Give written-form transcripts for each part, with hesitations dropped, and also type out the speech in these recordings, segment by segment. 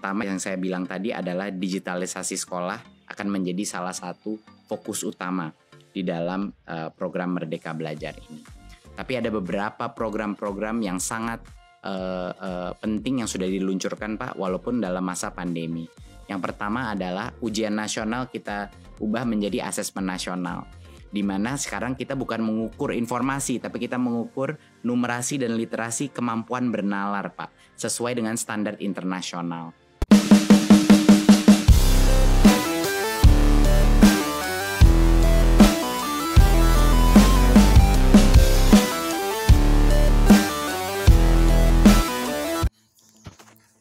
Pertama yang saya bilang tadi adalah digitalisasi sekolah akan menjadi salah satu fokus utama di dalam program Merdeka Belajar ini. Tapi ada beberapa program-program yang sangat penting yang sudah diluncurkan Pak, walaupun dalam masa pandemi. Yang pertama adalah ujian nasional kita ubah menjadi asesmen nasional, di mana sekarang kita bukan mengukur informasi, tapi kita mengukur numerasi dan literasi kemampuan bernalar Pak, sesuai dengan standar internasional.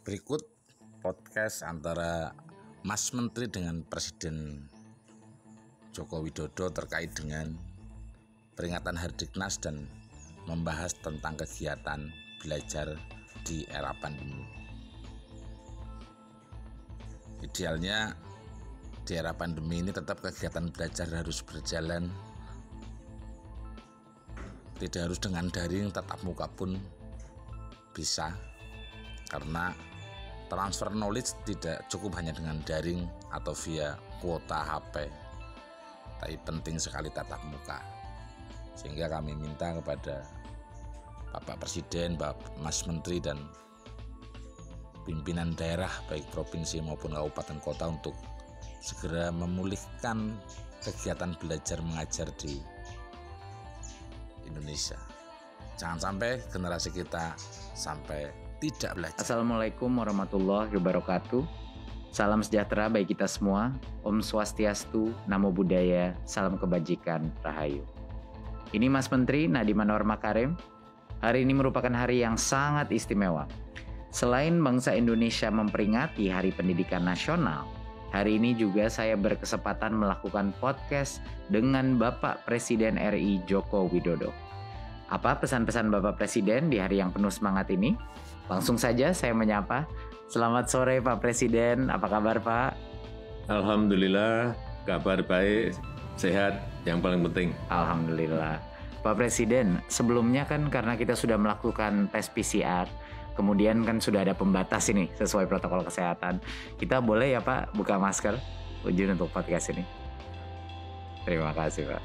Berikut podcast antara Mas Menteri dengan Presiden Joko Widodo terkait dengan peringatan Hardiknas dan membahas tentang kegiatan belajar di era pandemi. Idealnya di era pandemi ini tetap kegiatan belajar harus berjalan, tidak harus dengan daring, tatap muka pun bisa, karena transfer knowledge tidak cukup hanya dengan daring atau via kuota HP, tapi penting sekali tatap muka. Sehingga kami minta kepada Bapak Presiden, Bapak Mas Menteri dan pimpinan daerah baik provinsi maupun kabupaten kota untuk segera memulihkan kegiatan belajar mengajar di Indonesia. Jangan sampai generasi kita sampai tidak belajar. Assalamualaikum warahmatullahi wabarakatuh. Salam sejahtera bagi kita semua. Om Swastiastu, Namo Buddhaya, salam kebajikan, Rahayu. Ini Mas Menteri Nadiem Anwar Makarim. Hari ini merupakan hari yang sangat istimewa. Selain bangsa Indonesia memperingati Hari Pendidikan Nasional, hari ini juga saya berkesempatan melakukan podcast dengan Bapak Presiden RI Joko Widodo. Apa pesan-pesan Bapak Presiden di hari yang penuh semangat ini? Langsung saja saya menyapa. Selamat sore Pak Presiden, apa kabar Pak? Alhamdulillah, kabar baik, sehat, yang paling penting. Alhamdulillah. Pak Presiden, sebelumnya kan karena kita sudah melakukan tes PCR, kemudian kan sudah ada pembatas ini sesuai protokol kesehatan. Kita boleh ya Pak buka masker, izin untuk podcast ini. Terima kasih Pak.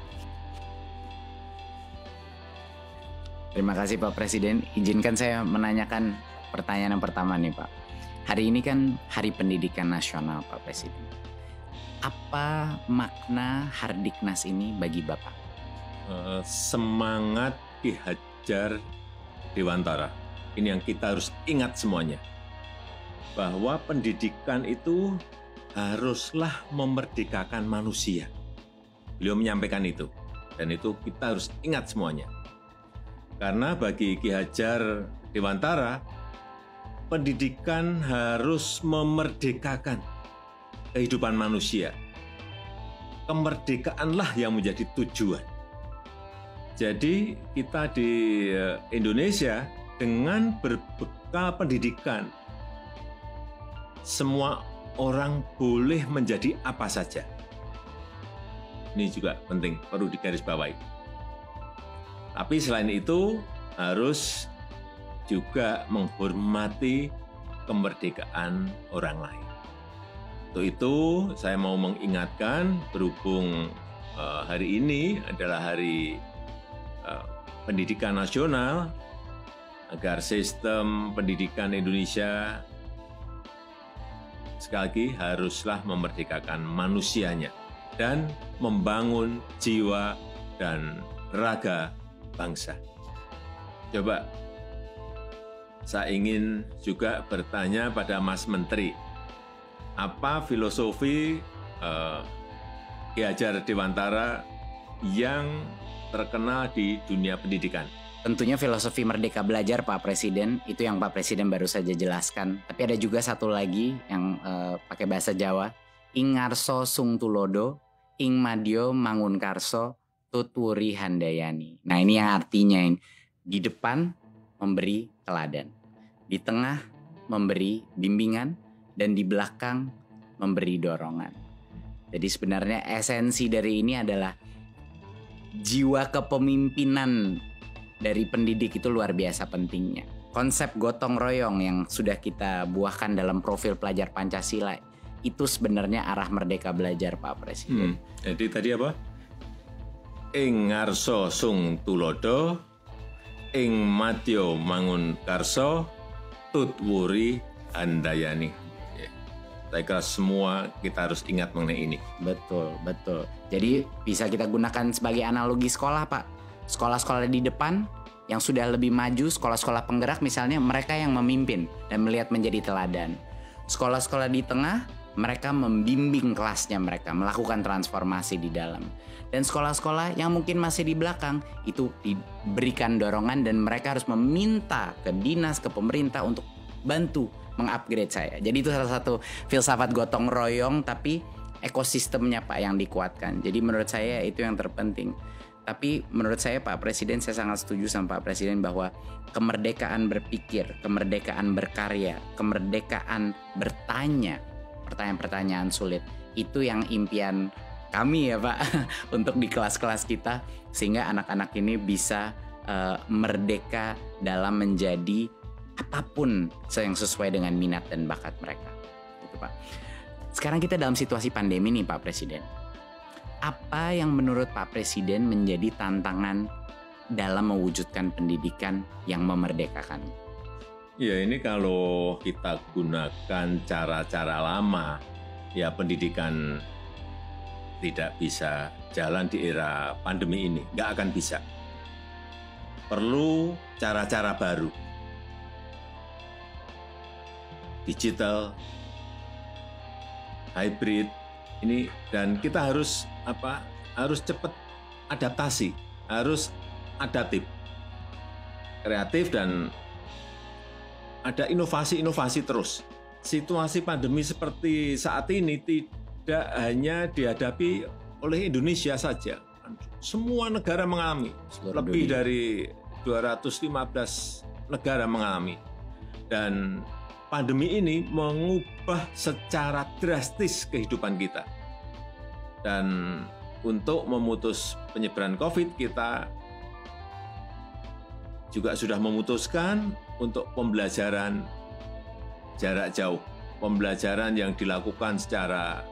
Terima kasih Pak Presiden. Izinkan saya menanyakan pertanyaan yang pertama nih Pak. Hari ini kan Hari Pendidikan Nasional Pak Presiden. Apa makna Hardiknas ini bagi Bapak? Semangat Ki Hajar Dewantara. Ini yang kita harus ingat semuanya. Bahwa pendidikan itu haruslah memerdekakan manusia. Beliau menyampaikan itu. Dan itu kita harus ingat semuanya. Karena bagi Ki Hajar Dewantara, pendidikan harus memerdekakan kehidupan manusia. Kemerdekaanlah yang menjadi tujuan. Jadi kita di Indonesia dengan berbekal pendidikan, semua orang boleh menjadi apa saja. Ini juga penting, perlu digarisbawahi. Tapi selain itu harus juga menghormati kemerdekaan orang lain. Untuk itu saya mau mengingatkan berhubung hari ini adalah hari pendidikan nasional, agar sistem pendidikan Indonesia sekali lagi haruslah memerdekakan manusianya dan membangun jiwa dan raga bangsa. Coba saya ingin juga bertanya pada Mas Menteri, apa filosofi Ki Hajar Dewantara yang terkenal di dunia pendidikan? Tentunya filosofi Merdeka Belajar Pak Presiden, itu yang Pak Presiden baru saja jelaskan. Tapi ada juga satu lagi yang pakai bahasa Jawa, ing ngarso sung tulodo, ing madyo mangun karso, tutwuri handayani. Nah ini yang artinya di depan memberi teladan, di tengah memberi bimbingan, dan di belakang memberi dorongan. Jadi sebenarnya esensi dari ini adalah jiwa kepemimpinan dari pendidik itu luar biasa pentingnya. konsep gotong royong yang sudah kita buahkan dalam profil pelajar Pancasila itu sebenarnya arah merdeka belajar Pak Presiden. Jadi tadi apa? Ing ngarso sung tulodo, ing madya mangun karso, tutwuri handayani. Ya. Saya kira semua kita harus ingat mengenai ini. Betul, betul. Jadi bisa kita gunakan sebagai analogi sekolah Pak. Sekolah-sekolah di depan yang sudah lebih maju, sekolah-sekolah penggerak misalnya, mereka yang memimpin dan melihat menjadi teladan. Sekolah-sekolah di tengah, mereka membimbing kelasnya mereka, melakukan transformasi di dalam. Dan sekolah-sekolah yang mungkin masih di belakang, itu diberikan dorongan dan mereka harus meminta ke dinas, ke pemerintah untuk bantu mengupgrade saya. Jadi itu salah satu filsafat gotong royong, tapi ekosistemnya Pak yang dikuatkan. Jadi menurut saya itu yang terpenting. Tapi menurut saya Pak Presiden, saya sangat setuju sama Pak Presiden bahwa kemerdekaan berpikir, kemerdekaan berkarya, kemerdekaan bertanya, pertanyaan-pertanyaan sulit, itu yang impian kami ya Pak untuk di kelas-kelas kita, sehingga anak-anak ini bisa merdeka dalam menjadi apapun yang sesuai dengan minat dan bakat mereka. Gitu Pak. Sekarang kita dalam situasi pandemi nih Pak Presiden. Apa yang menurut Pak Presiden menjadi tantangan dalam mewujudkan pendidikan yang memerdekakan? Ya ini kalau kita gunakan cara-cara lama, ya pendidikan tidak bisa jalan di era pandemi ini, nggak akan bisa. Perlu cara-cara baru. Digital, hybrid, ini dan kita harus harus cepat adaptasi, harus adaptif, kreatif dan ada inovasi-inovasi terus. Situasi pandemi seperti saat ini tidak hanya dihadapi oleh Indonesia saja. Semua negara mengalami, lebih dari 215 negara mengalami. Dan pandemi ini mengubah secara drastis kehidupan kita. Dan untuk memutus penyebaran COVID, kita juga sudah memutuskan untuk pembelajaran jarak jauh, pembelajaran yang dilakukan secara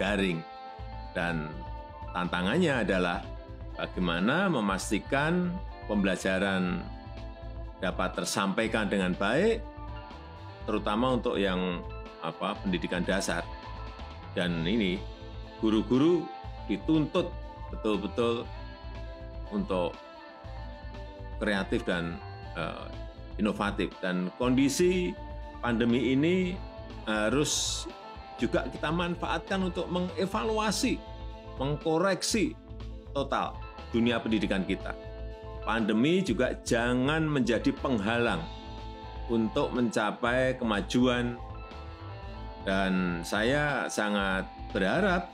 daring. Dan tantangannya adalah bagaimana memastikan pembelajaran dapat tersampaikan dengan baik, terutama untuk yang pendidikan dasar. Dan ini guru-guru dituntut betul-betul untuk kreatif dan inovatif. Dan kondisi pandemi ini harus juga kita manfaatkan untuk mengevaluasi, mengkoreksi total dunia pendidikan kita. Pandemi juga jangan menjadi penghalang untuk mencapai kemajuan. Dan saya sangat berharap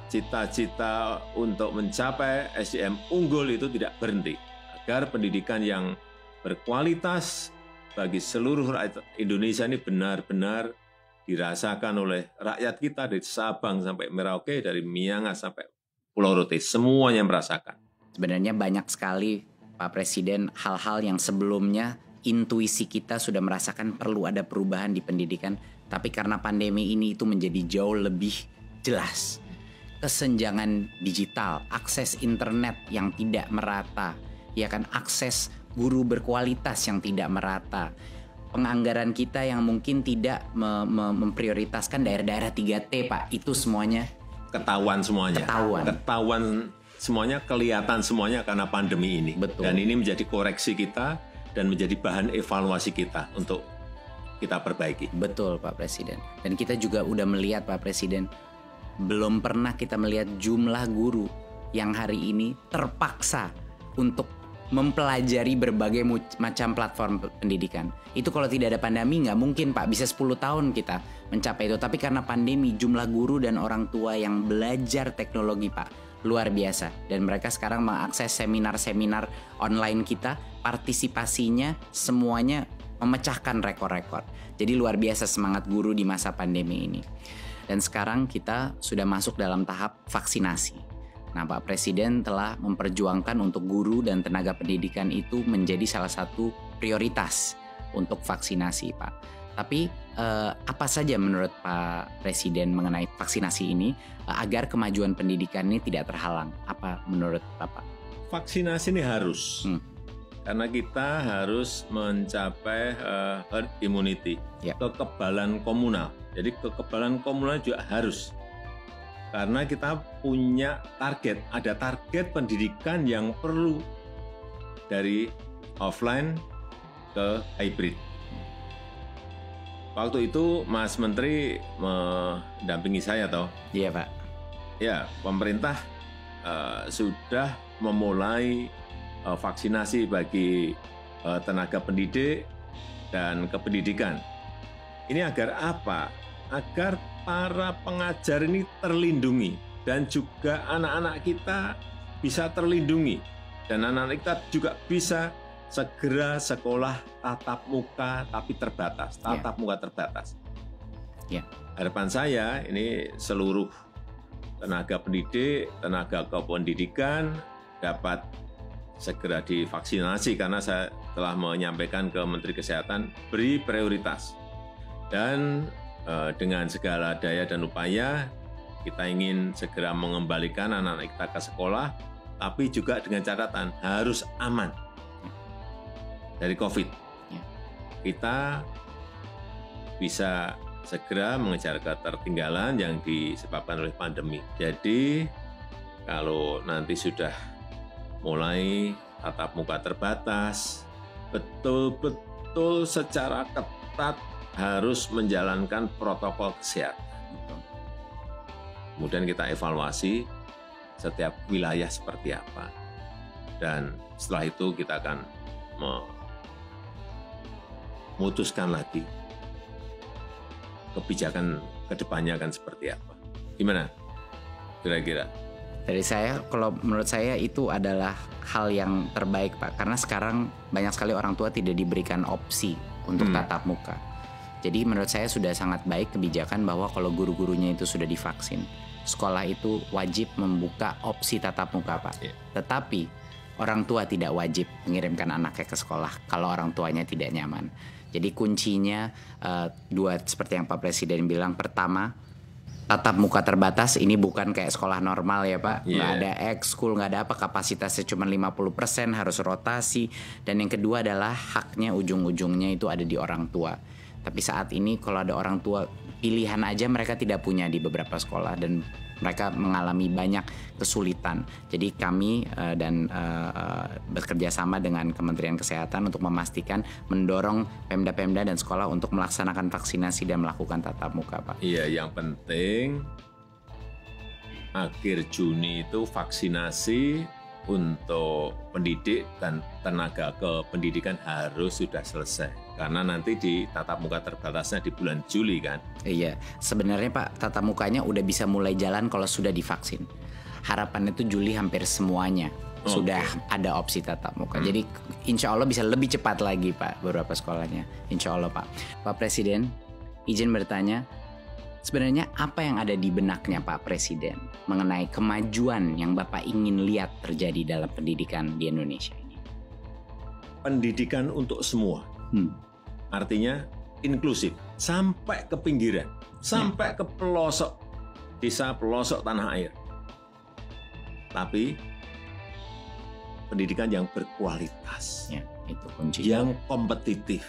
cita-cita untuk mencapai SDM unggul itu tidak berhenti, agar pendidikan yang berkualitas bagi seluruh rakyat Indonesia ini benar-benar dirasakan oleh rakyat kita dari Sabang sampai Merauke, dari Miangas sampai Pulau Rote, semuanya merasakan. Sebenarnya banyak sekali Pak Presiden hal-hal yang sebelumnya intuisi kita sudah merasakan perlu ada perubahan di pendidikan, tapi karena pandemi ini itu menjadi jauh lebih jelas. Kesenjangan digital, akses internet yang tidak merata, ya kan, akses guru berkualitas yang tidak merata, penganggaran kita yang mungkin tidak memprioritaskan daerah-daerah 3T Pak, itu semuanya ketahuan semuanya. Ketahuan semuanya, kelihatan semuanya karena pandemi ini. Betul. Dan ini menjadi koreksi kita dan menjadi bahan evaluasi kita untuk kita perbaiki. Betul Pak Presiden. Dan kita juga udah melihat Pak Presiden, belum pernah kita melihat jumlah guru yang hari ini terpaksa untuk mempelajari berbagai macam platform pendidikan. Itu kalau tidak ada pandemi nggak mungkin Pak, bisa 10 tahun kita mencapai itu. Tapi karena pandemi, jumlah guru dan orang tua yang belajar teknologi Pak luar biasa. Dan mereka sekarang mengakses seminar-seminar online kita, partisipasinya semuanya memecahkan rekor-rekor. Jadi luar biasa semangat guru di masa pandemi ini. Dan sekarang kita sudah masuk dalam tahap vaksinasi. Nah, Pak Presiden telah memperjuangkan untuk guru dan tenaga pendidikan itu menjadi salah satu prioritas untuk vaksinasi, Pak. Tapi apa saja menurut Pak Presiden mengenai vaksinasi ini agar kemajuan pendidikan ini tidak terhalang? Apa menurut Bapak? Vaksinasi ini harus. Karena kita harus mencapai herd immunity, kekebalan komunal. Jadi kekebalan komunal juga harus. Karena kita punya target, ada target pendidikan yang perlu dari offline ke hybrid. Waktu itu Mas Menteri mendampingi saya toh. Iya Pak. Ya, pemerintah sudah memulai vaksinasi bagi tenaga pendidik dan kependidikan. Ini agar apa? Agar para pengajar ini terlindungi dan juga anak-anak kita bisa terlindungi dan anak-anak kita juga bisa segera sekolah tatap muka tapi terbatas, tatap muka terbatas. Harapan saya ini seluruh tenaga pendidik, tenaga kependidikan dapat segera divaksinasi karena saya telah menyampaikan ke Menteri Kesehatan beri prioritas dan dengan segala daya dan upaya kita ingin segera mengembalikan anak-anak kita ke sekolah tapi juga dengan catatan harus aman dari COVID. Kita bisa segera mengejar ketertinggalan yang disebabkan oleh pandemi. Jadi kalau nanti sudah mulai tatap muka terbatas, betul-betul secara ketat harus menjalankan protokol kesehatan. Kemudian kita evaluasi setiap wilayah seperti apa. Dan setelah itu kita akan memutuskan lagi kebijakan kedepannya akan seperti apa. Gimana kira-kira? Dari saya, kalau menurut saya itu adalah hal yang terbaik Pak. Karena sekarang banyak sekali orang tua tidak diberikan opsi untuk tatap muka. Jadi menurut saya sudah sangat baik kebijakan bahwa kalau guru-gurunya itu sudah divaksin, sekolah itu wajib membuka opsi tatap muka Pak. Tetapi orang tua tidak wajib mengirimkan anaknya ke sekolah kalau orang tuanya tidak nyaman. Jadi kuncinya dua seperti yang Pak Presiden bilang. Pertama, tatap muka terbatas ini bukan kayak sekolah normal ya Pak. Nggak ada ekskul, nggak ada apa, kapasitasnya cuma 50%, harus rotasi. Dan yang kedua adalah haknya ujung-ujungnya itu ada di orang tua. Tapi saat ini kalau ada orang tua, pilihan aja mereka tidak punya di beberapa sekolah dan mereka mengalami banyak kesulitan. Jadi kami dan bekerja sama dengan Kementerian Kesehatan untuk memastikan mendorong Pemda-Pemda dan sekolah untuk melaksanakan vaksinasi dan melakukan tatap muka, Pak. Iya, yang penting akhir Juni itu vaksinasi untuk pendidik dan tenaga kependidikan harus sudah selesai. Karena nanti di tatap muka terbatasnya di bulan Juli kan. Iya, sebenarnya Pak, tatap mukanya udah bisa mulai jalan kalau sudah divaksin. Harapannya itu Juli hampir semuanya sudah ada opsi tatap muka. Jadi insya Allah bisa lebih cepat lagi Pak beberapa sekolahnya. Insya Allah Pak. Pak Presiden, izin bertanya, sebenarnya apa yang ada di benaknya Pak Presiden mengenai kemajuan yang Bapak ingin lihat terjadi dalam pendidikan di Indonesia ini? Pendidikan untuk semua. Artinya inklusif sampai ke pinggiran, sampai ke pelosok desa, pelosok tanah air. Tapi pendidikan yang berkualitas, itu kunci. Yang kompetitif.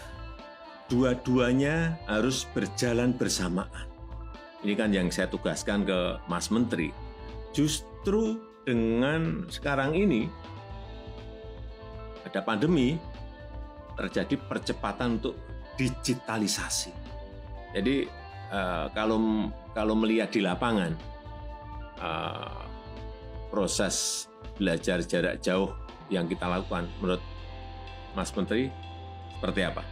Dua-duanya harus berjalan bersamaan. Ini kan yang saya tugaskan ke Mas Menteri. Justru dengan sekarang ini ada pandemi, terjadi percepatan untuk digitalisasi. Jadi kalau melihat di lapangan proses belajar jarak jauh yang kita lakukan, menurut Mas Menteri seperti apa?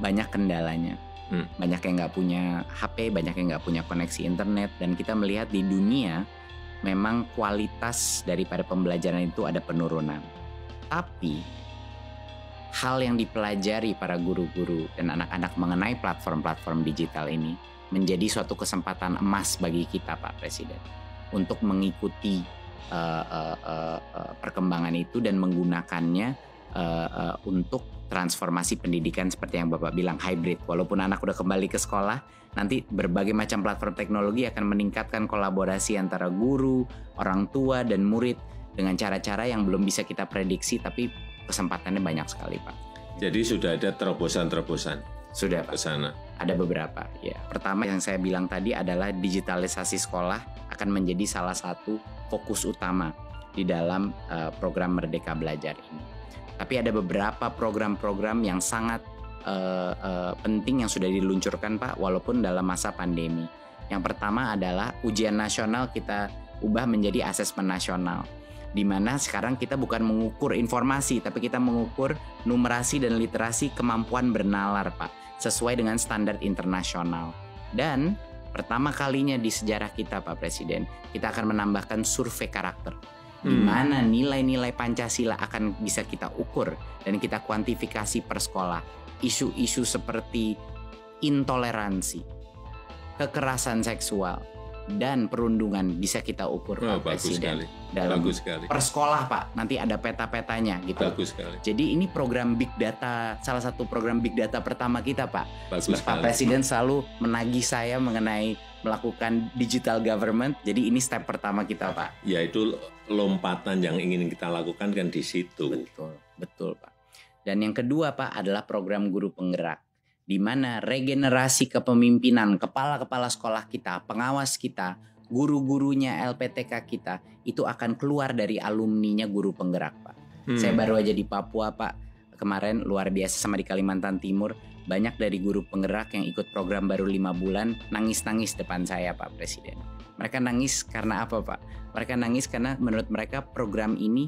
Banyak kendalanya. Banyak yang nggak punya HP, banyak yang nggak punya koneksi internet, dan kita melihat di dunia memang kualitas daripada pembelajaran itu ada penurunan. Tapi hal yang dipelajari para guru-guru dan anak-anak mengenai platform-platform digital ini menjadi suatu kesempatan emas bagi kita Pak Presiden untuk mengikuti perkembangan itu dan menggunakannya untuk transformasi pendidikan seperti yang Bapak bilang, hybrid. Walaupun anak udah kembali ke sekolah, nanti berbagai macam platform teknologi akan meningkatkan kolaborasi antara guru, orang tua, dan murid dengan cara-cara yang belum bisa kita prediksi, tapi kesempatannya banyak sekali, Pak. Jadi sudah ada terobosan-terobosan Sudah, ke Pak. sana. Ada beberapa. Ya. Pertama yang saya bilang tadi adalah digitalisasi sekolah akan menjadi salah satu fokus utama di dalam program Merdeka Belajar ini. Tapi ada beberapa program-program yang sangat penting yang sudah diluncurkan, Pak, walaupun dalam masa pandemi. Yang pertama adalah ujian nasional kita ubah menjadi asesmen nasional, di mana sekarang kita bukan mengukur informasi, tapi kita mengukur numerasi dan literasi kemampuan bernalar, Pak, sesuai dengan standar internasional. Dan pertama kalinya di sejarah kita, Pak Presiden, kita akan menambahkan survei karakter, di mana nilai-nilai Pancasila akan bisa kita ukur dan kita kuantifikasi per sekolah. Isu-isu seperti intoleransi, kekerasan seksual, dan perundungan bisa kita ukur, Pak Presiden. Dalam Bagus sekali. per sekolah, Pak, nanti ada peta-petanya gitu. Bagus sekali. Jadi ini program Big Data, salah satu program Big Data pertama kita, Pak. Bagus Pak sekali. Presiden selalu menagih saya mengenai melakukan digital government. Jadi ini step pertama kita, Pak. Yaitu lompatan yang ingin kita lakukan kan di situ. Betul, Pak. Dan yang kedua, Pak, adalah program guru penggerak, di mana regenerasi kepemimpinan kepala-kepala sekolah kita, pengawas kita, guru-gurunya LPTK kita, itu akan keluar dari alumninya guru penggerak, Pak. Saya baru aja di Papua, Pak, kemarin luar biasa, sama di Kalimantan Timur, banyak dari guru penggerak yang ikut program baru 5 bulan, nangis-nangis depan saya, Pak Presiden. Mereka nangis karena apa, Pak? Mereka nangis karena menurut mereka program ini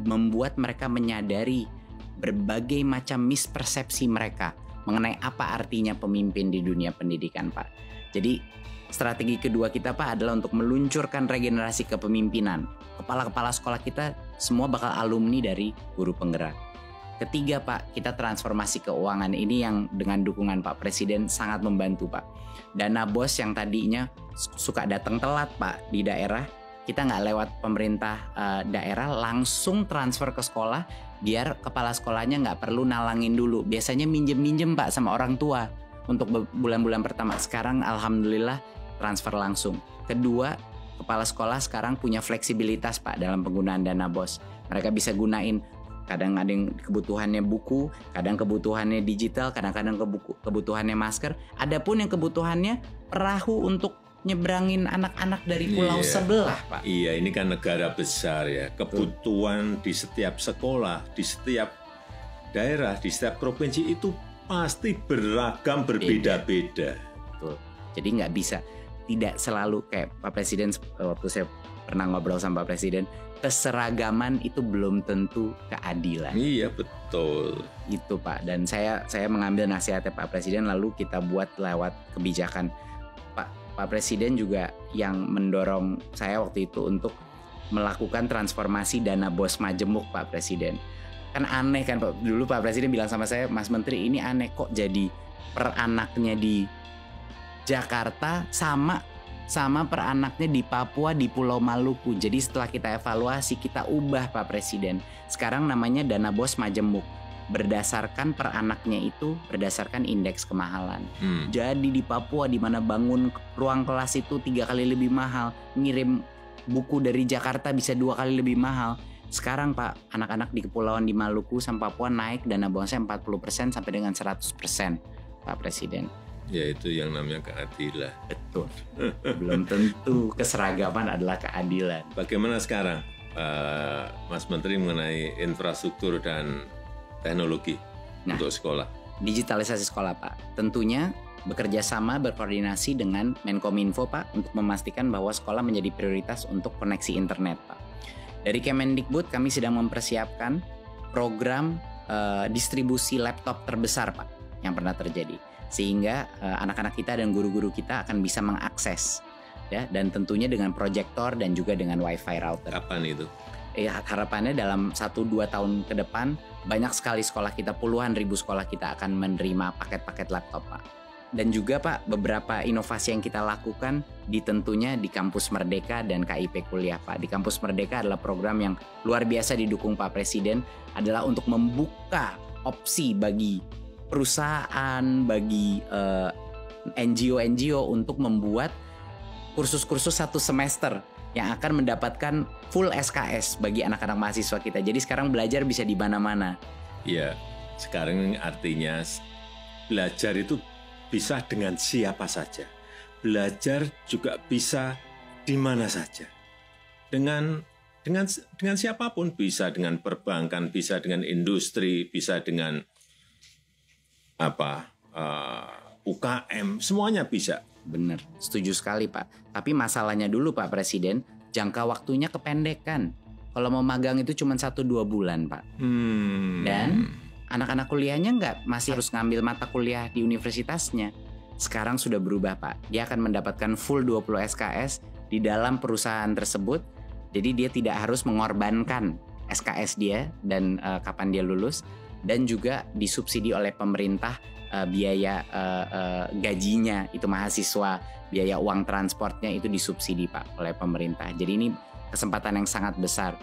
membuat mereka menyadari berbagai macam mispersepsi mereka mengenai apa artinya pemimpin di dunia pendidikan, Pak. Jadi strategi kedua kita, Pak, adalah untuk meluncurkan regenerasi kepemimpinan. Kepala-kepala sekolah kita semua bakal alumni dari guru penggerak. Ketiga, Pak, kita transformasi keuangan. Ini yang dengan dukungan Pak Presiden sangat membantu, Pak. Dana BOS yang tadinya suka datang telat, Pak, di daerah, kita nggak lewat pemerintah daerah, langsung transfer ke sekolah, biar kepala sekolahnya nggak perlu nalangin dulu. Biasanya minjem-minjem, Pak, sama orang tua untuk bulan-bulan pertama. Sekarang alhamdulillah transfer langsung. Kedua, kepala sekolah sekarang punya fleksibilitas, Pak, dalam penggunaan dana BOS. Mereka bisa gunain, kadang ada yang kebutuhannya buku, kadang kebutuhannya digital, kadang-kadang kebutuhannya masker. Adapun yang kebutuhannya perahu untuk nyebrangin anak-anak dari pulau sebelah, Pak. Iya, ini kan negara besar ya. Kebutuhan di setiap sekolah, di setiap daerah, di setiap provinsi itu pasti beragam, berbeda-beda. Betul. Jadi nggak bisa, tidak selalu kayak Pak Presiden, waktu saya pernah ngobrol sama Pak Presiden, keseragaman itu belum tentu keadilan. Iya, betul. Itu, Pak. Dan saya mengambil nasihatnya Pak Presiden, lalu kita buat lewat kebijakan. Pak Presiden juga yang mendorong saya waktu itu untuk melakukan transformasi dana BOS Majemuk, Pak Presiden. Kan aneh kan, Pak. Dulu Pak Presiden bilang sama saya, Mas Menteri, ini aneh kok jadi per anaknya di Jakarta sama per anaknya di Papua, di Pulau Maluku. Jadi setelah kita evaluasi, kita ubah, Pak Presiden. Sekarang namanya dana BOS Majemuk. Berdasarkan per anaknya itu berdasarkan indeks kemahalan. Jadi di Papua, di mana bangun ruang kelas itu 3 kali lebih mahal, ngirim buku dari Jakarta bisa 2 kali lebih mahal. Sekarang, Pak, anak-anak di kepulauan di Maluku sama Papua naik dana BOS-nya 40% sampai dengan 100%, Pak Presiden. Ya, itu yang namanya keadilan. Betul. Belum tentu keseragaman adalah keadilan. Bagaimana sekarang, Mas Menteri, mengenai infrastruktur dan teknologi untuk sekolah? Digitalisasi sekolah, Pak. Tentunya bekerja sama, berkoordinasi dengan Menkominfo, Pak, untuk memastikan bahwa sekolah menjadi prioritas untuk koneksi internet, Pak. Dari Kemendikbud kami sedang mempersiapkan program distribusi laptop terbesar, Pak, yang pernah terjadi. Sehingga anak-anak kita dan guru-guru kita akan bisa mengakses, ya, dan tentunya dengan proyektor dan juga dengan wifi router. Kapan itu? Harapannya dalam 1-2 tahun ke depan banyak sekali sekolah kita, puluhan ribu sekolah kita akan menerima paket-paket laptop, Pak. Dan juga, Pak, beberapa inovasi yang kita lakukan tentunya di Kampus Merdeka dan KIP Kuliah, Pak. Di Kampus Merdeka adalah program yang luar biasa didukung Pak Presiden, adalah untuk membuka opsi bagi perusahaan, bagi NGO untuk membuat kursus-kursus 1 semester yang akan mendapatkan full SKS bagi anak-anak mahasiswa kita. Jadi sekarang belajar bisa di mana-mana. Ya, sekarang artinya belajar itu bisa dengan siapa saja. Belajar juga bisa di mana saja. Dengan siapapun, bisa dengan perbankan, bisa dengan industri, bisa dengan UKM, semuanya bisa. Benar, setuju sekali Pak. Tapi masalahnya dulu Pak Presiden, jangka waktunya kependekan. Kalau mau magang itu cuma 1-2 bulan Pak. Dan anak-anak kuliahnya masih harus ngambil mata kuliah di universitasnya. Sekarang sudah berubah Pak. Dia akan mendapatkan full 20 SKS di dalam perusahaan tersebut. Jadi dia tidak harus mengorbankan SKS dia dan kapan dia lulus. Dan juga disubsidi oleh pemerintah biaya gajinya itu mahasiswa, biaya uang transportnya itu disubsidi Pak oleh pemerintah. Jadi ini kesempatan yang sangat besar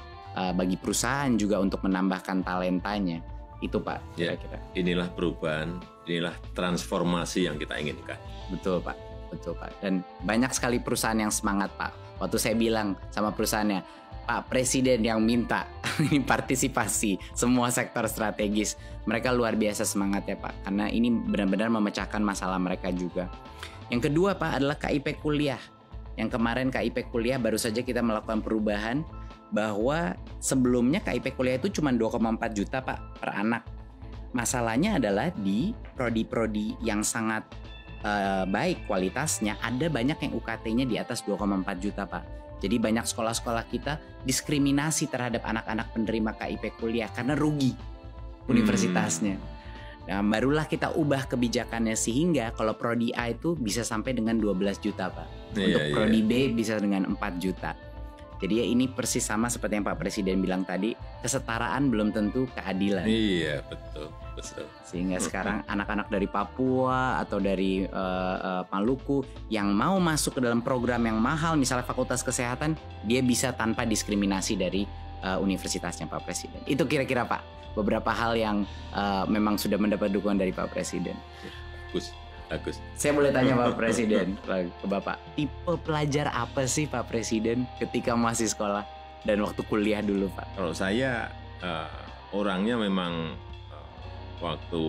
bagi perusahaan juga untuk menambahkan talentanya. Itu Pak, kira-kira. Inilah perubahan, inilah transformasi yang kita inginkan. Betul Pak, betul Pak. Dan banyak sekali perusahaan yang semangat Pak. Waktu saya bilang sama perusahaannya, Pak Presiden yang minta ini partisipasi semua sektor strategis. Mereka luar biasa semangat ya Pak, karena ini benar-benar memecahkan masalah mereka juga. Yang kedua Pak adalah KIP kuliah. Yang kemarin KIP kuliah baru saja kita melakukan perubahan bahwa sebelumnya KIP kuliah itu cuma 2,4 juta Pak per anak. Masalahnya adalah di prodi-prodi yang sangat baik kualitasnya, ada banyak yang UKT-nya di atas 2,4 juta Pak. Jadi banyak sekolah-sekolah kita diskriminasi terhadap anak-anak penerima KIP kuliah karena rugi universitasnya. Nah, barulah kita ubah kebijakannya sehingga kalau prodi A itu bisa sampai dengan 12 juta Pak. Untuk prodi B bisa dengan 4 juta. Jadi ya ini persis sama seperti yang Pak Presiden bilang tadi, kesetaraan belum tentu keadilan. Iya, betul. Sehingga sekarang anak-anak dari Papua atau dari Maluku yang mau masuk ke dalam program yang mahal, misalnya Fakultas Kesehatan, dia bisa tanpa diskriminasi dari universitasnya Pak Presiden. Itu kira-kira Pak, beberapa hal yang memang sudah mendapat dukungan dari Pak Presiden. Bagus. Saya boleh tanya Pak Presiden ke Bapak, tipe pelajar apa sih Pak Presiden ketika masih sekolah dan waktu kuliah dulu Pak? Kalau saya orangnya memang waktu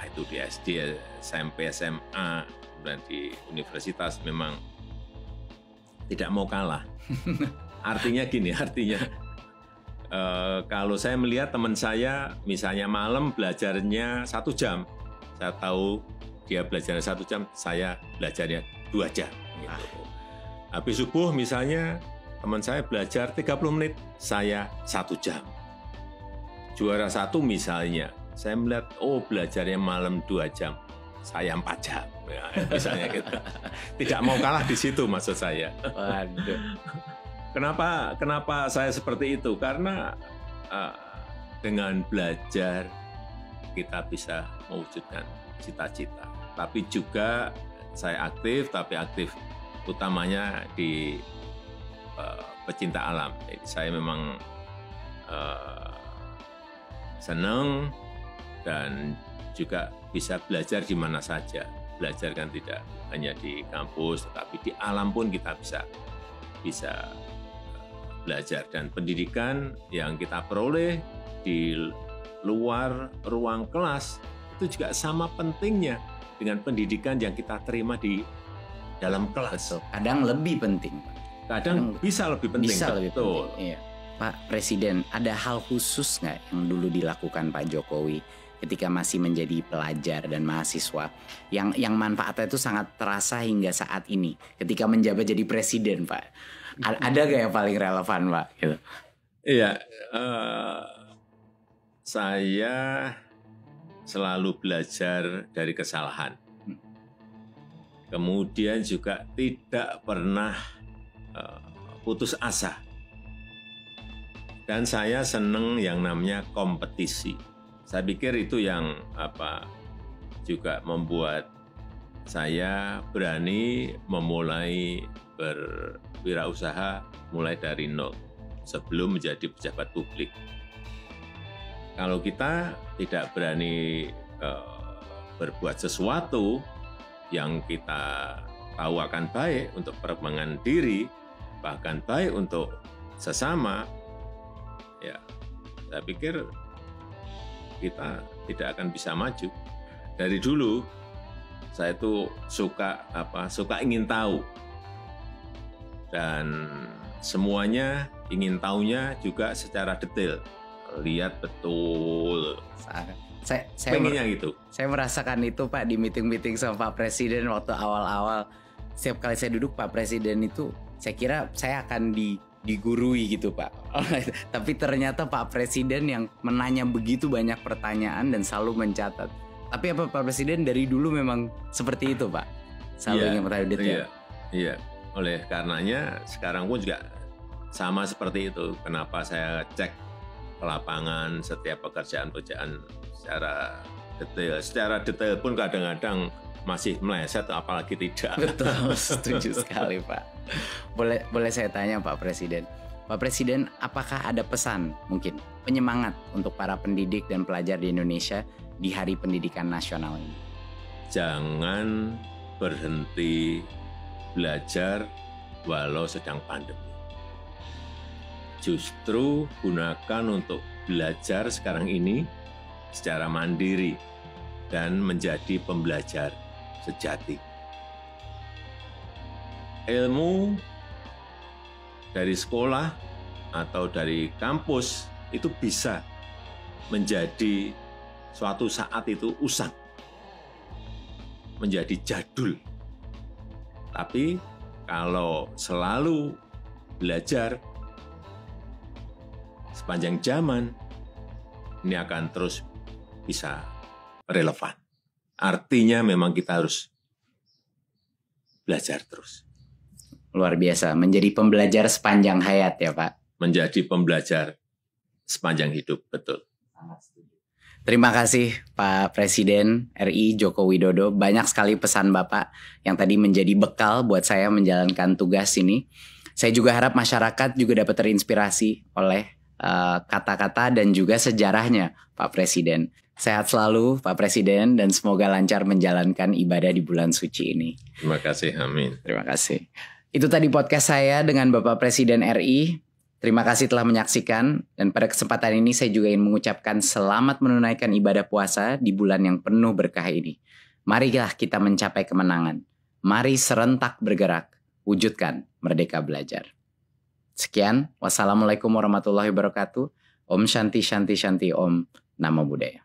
itu di SD, SMP, SMA, dan di universitas memang tidak mau kalah. Artinya kalau saya melihat teman saya misalnya malam belajarnya 1 jam, saya tahu dia belajarnya 1 jam, saya belajarnya 2 jam. Gitu. Habis subuh misalnya teman saya belajar 30 menit, saya 1 jam. Juara 1 misalnya, saya melihat belajarnya malam 2 jam, saya 4 jam. Ya, misalnya gitu. Tidak mau kalah di situ maksud saya. Waduh. Kenapa saya seperti itu? Karena dengan belajar kita bisa mewujudkan cita-cita. Tapi juga saya aktif utamanya di pecinta alam. Jadi saya memang senang dan juga bisa belajar di mana saja. Belajar kan tidak hanya di kampus, tetapi di alam pun kita bisa belajar, dan pendidikan yang kita peroleh di luar ruang kelas itu juga sama pentingnya dengan pendidikan yang kita terima di dalam kelas. Kadang lebih penting. Kadang bisa lebih penting. Lebih penting. Iya. Pak Presiden, ada hal khusus nggak yang dulu dilakukan Pak Jokowi ketika masih menjadi pelajar dan mahasiswa yang manfaatnya itu sangat terasa hingga saat ini ketika menjabat jadi presiden Pak? Ada gak yang paling relevan Pak? Gitu. Iya, saya selalu belajar dari kesalahan. Kemudian juga tidak pernah putus asa. Dan saya senang yang namanya kompetisi. Saya pikir itu yang juga membuat saya berani memulai berwirausaha mulai dari nol sebelum menjadi pejabat publik. Kalau kita tidak berani berbuat sesuatu yang kita tahu akan baik untuk perkembangan diri, bahkan baik untuk sesama, ya saya pikir kita tidak akan bisa maju. Dari dulu saya itu suka ingin tahu, dan semuanya ingin tahunya juga secara detail, lihat betul. Saya pengennya gitu. Saya merasakan itu Pak di meeting-meeting sama Pak Presiden waktu awal-awal. Setiap kali saya duduk Pak Presiden itu, saya kira saya akan digurui gitu Pak. Tapi ternyata Pak Presiden yang menanya begitu banyak pertanyaan dan selalu mencatat. Tapi apa Pak Presiden dari dulu memang seperti itu Pak? Selalu ingin bertanya detail. Iya. Oleh karenanya sekarang pun juga sama seperti itu. Kenapa saya cek ke lapangan setiap pekerjaan-pekerjaan secara detail pun kadang-kadang masih meleset, apalagi tidak. Betul, setuju sekali Pak. Boleh saya tanya Pak Presiden. Pak Presiden, apakah ada pesan mungkin penyemangat untuk para pendidik dan pelajar di Indonesia di Hari Pendidikan Nasional ini? Jangan berhenti belajar walau sedang pandemi. Justru gunakan untuk belajar sekarang ini secara mandiri dan menjadi pembelajar sejati. Ilmu dari sekolah atau dari kampus itu bisa menjadi suatu saat itu usang, menjadi jadul. Tapi kalau selalu belajar sepanjang zaman, ini akan terus bisa relevan. Artinya memang kita harus belajar terus. Luar biasa, menjadi pembelajar sepanjang hayat ya Pak. Menjadi pembelajar sepanjang hidup, betul. Terima kasih Pak Presiden RI Joko Widodo. Banyak sekali pesan Bapak yang tadi menjadi bekal buat saya menjalankan tugas ini. Saya juga harap masyarakat juga dapat terinspirasi oleh kata-kata dan juga sejarahnya Pak Presiden. Sehat selalu Pak Presiden dan semoga lancar menjalankan ibadah di bulan suci ini. Terima kasih, amin. Terima kasih. Itu tadi podcast saya dengan Bapak Presiden RI. Terima kasih telah menyaksikan, dan pada kesempatan ini saya juga ingin mengucapkan selamat menunaikan ibadah puasa di bulan yang penuh berkah ini. Marilah kita mencapai kemenangan. Mari serentak bergerak, wujudkan Merdeka Belajar. Sekian, wassalamualaikum warahmatullahi wabarakatuh. Om Shanti Shanti Shanti Om. Namo Buddhaya.